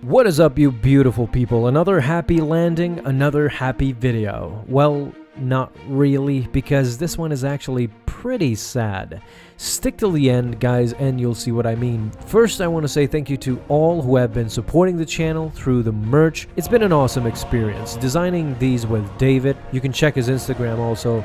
What is up, you beautiful people? Another happy landing, another happy video. Well, not really, because this one is actually pretty sad. Stick till the end, guys, and you'll see what I mean. First, I want to say thank you to all who have been supporting the channel through the merch. It's been an awesome experience designing these with David. You can check his Instagram also.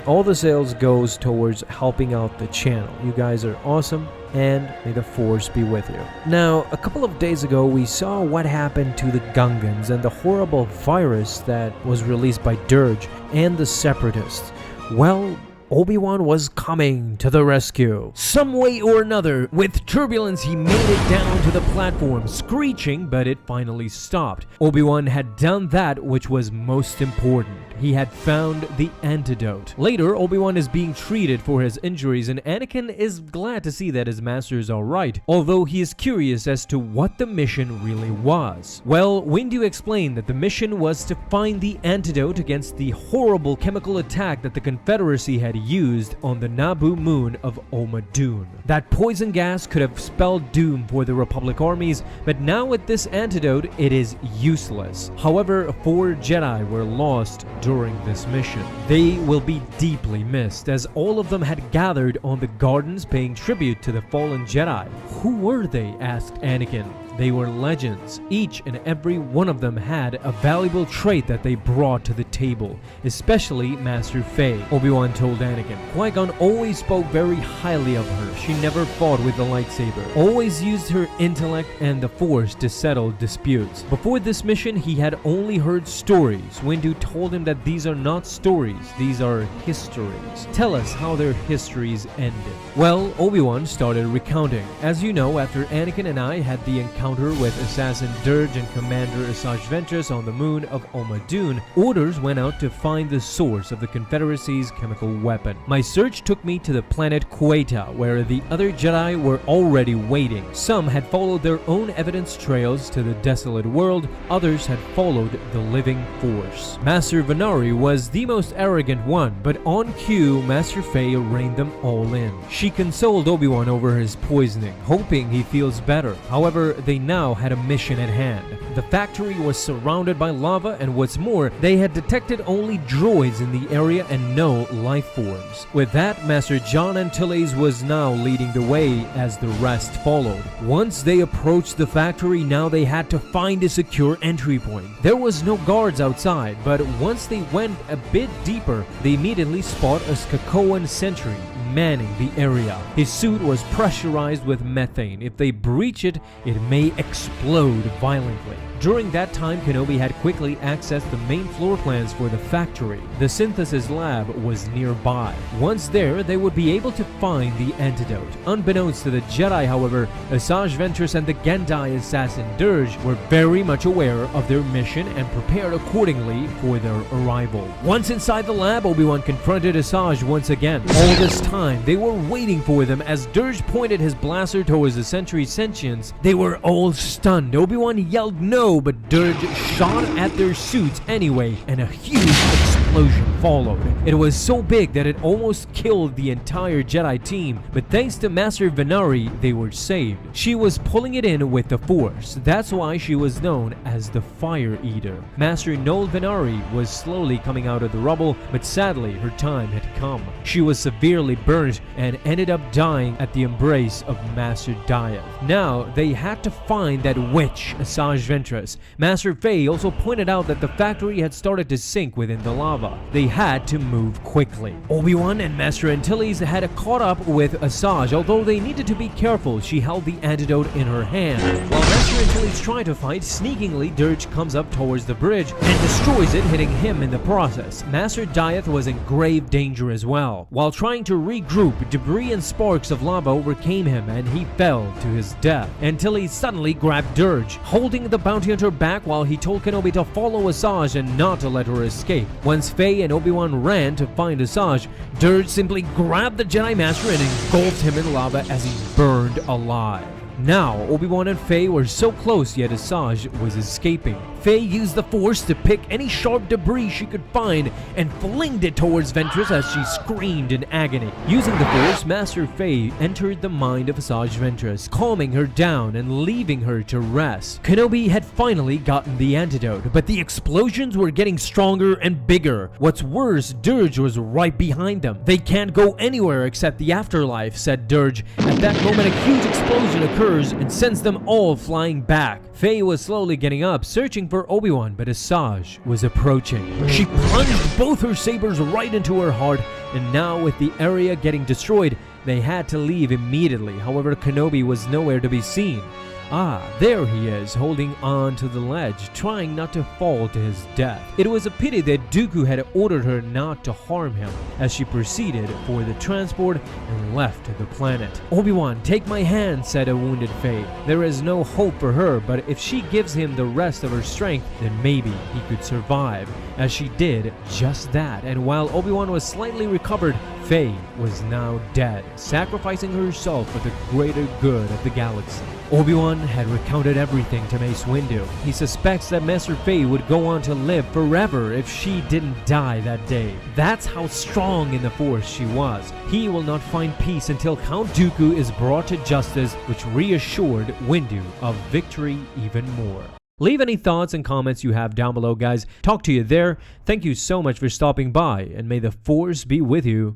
All the sales goes towards helping out the channel. You guys are awesome, and may the force be with you. Now, a couple of days ago, we saw what happened to the Gungans and the horrible virus that was released by Dirge and the Separatists. Well, Obi-Wan was coming to the rescue. Some way or another, with turbulence, he made it down to the platform, screeching, but it finally stopped. Obi-Wan had done that which was most important. He had found the antidote. Later, Obi-Wan is being treated for his injuries, and Anakin is glad to see that his master is alright, although he is curious as to what the mission really was. Well, Windu explained that the mission was to find the antidote against the horrible chemical attack that the Confederacy had used on the Naboo moon of Omadun. That poison gas could have spelled doom for the Republic armies, but now with this antidote, it is useless. However, 4 Jedi were lost during this mission. They will be deeply missed, as all of them had gathered on the gardens paying tribute to the fallen Jedi. Who were they? Asked Anakin. They were legends. Each and every one of them had a valuable trait that they brought to the table, especially Master Fay. Obi-Wan told Anakin. Qui-Gon always spoke very highly of her. She never fought with the lightsaber, always used her intellect and the Force to settle disputes. Before this mission, he had only heard stories. Windu told him that these are not stories, these are histories. Tell us how their histories ended. Well, Obi-Wan started recounting. As you know, after Anakin and I had the encounter with Assassin Dirge and Commander Asajj Ventress on the moon of Omadun, orders went out to find the source of the Confederacy's chemical weapon. My search took me to the planet Queta, where the other Jedi were already waiting. Some had followed their own evidence trails to the desolate world, others had followed the living Force. Master Venari was the most arrogant one, but on cue, Master Fay reined them all in. She consoled Obi-Wan over his poisoning, hoping he feels better. However, they now had a mission at hand. The factory was surrounded by lava, and what's more, they had detected only droids in the area and no life forms. With that, Master John Antilles was now leading the way as the rest followed. Once they approached the factory, now they had to find a secure entry point. There was no guards outside, but once they went a bit deeper, they immediately spot a Skakoan sentry manning the area. His suit was pressurized with methane. If they breach it, it may explode violently. During that time, Kenobi had quickly accessed the main floor plans for the factory. The synthesis lab was nearby. Once there, they would be able to find the antidote. Unbeknownst to the Jedi, however, Asajj Ventress and the Gendai assassin Dirge were very much aware of their mission and prepared accordingly for their arrival. Once inside the lab, Obi-Wan confronted Asajj once again. All this time, they were waiting for them as Dirge pointed his blaster towards the sentry's sentience. They were all stunned. Obi-Wan yelled no, but Dirge shot at their suits anyway, and a huge explosion followed. It was so big that it almost killed the entire Jedi team, but thanks to Master Venari, they were saved. She was pulling it in with the Force. That's why she was known as the Fire Eater. Master Noel Venari was slowly coming out of the rubble, but sadly, her time had come. She was severely burnt and ended up dying at the embrace of Master Darth. Now, they had to find that witch, Asajj Ventress. Master Fay also pointed out that the factory had started to sink within the lava. They had to move quickly. Obi-Wan and Master Antilles had caught up with Asajj, although they needed to be careful. She held the antidote in her hand. While Master Antilles tried to fight, sneakingly Dirge comes up towards the bridge and destroys it, hitting him in the process. Master Darth was in grave danger as well. While trying to regroup, debris and sparks of lava overcame him and he fell to his death. Antilles suddenly grabbed Dirge, holding the bounty hunter back while he told Kenobi to follow Asajj and not to let her escape. Once Fay and Obi-Wan ran to find Asajj, Dirge simply grabbed the Jedi Master and engulfed him in lava as he burned alive. Now, Obi-Wan and Fay were so close, yet Asajj was escaping. Fay used the Force to pick any sharp debris she could find and flinged it towards Ventress as she screamed in agony. Using the Force, Master Fay entered the mind of Asajj Ventress, calming her down and leaving her to rest. Kenobi had finally gotten the antidote, but the explosions were getting stronger and bigger. What's worse, Dirge was right behind them. They can't go anywhere except the afterlife, said Dirge. At that moment, a huge explosion occurred and sends them all flying back. Fay was slowly getting up, searching for Obi-Wan, but Asajj was approaching. She plunged both her sabers right into her heart, and now with the area getting destroyed, they had to leave immediately. However, Kenobi was nowhere to be seen. Ah, there he is, holding on to the ledge, trying not to fall to his death. It was a pity that Dooku had ordered her not to harm him, as she proceeded for the transport and left the planet. "Obi-Wan, take my hand," said a wounded Fay. There is no hope for her, but if she gives him the rest of her strength, then maybe he could survive. As she did just that, and while Obi-Wan was slightly recovered, Fay was now dead, sacrificing herself for the greater good of the galaxy. Obi-Wan had recounted everything to Mace Windu. He suspects that Master Fay would go on to live forever if she didn't die that day. That's how strong in the Force she was. He will not find peace until Count Dooku is brought to justice, which reassured Windu of victory even more. Leave any thoughts and comments you have down below, guys. Talk to you there. Thank you so much for stopping by, and may the Force be with you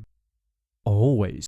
always.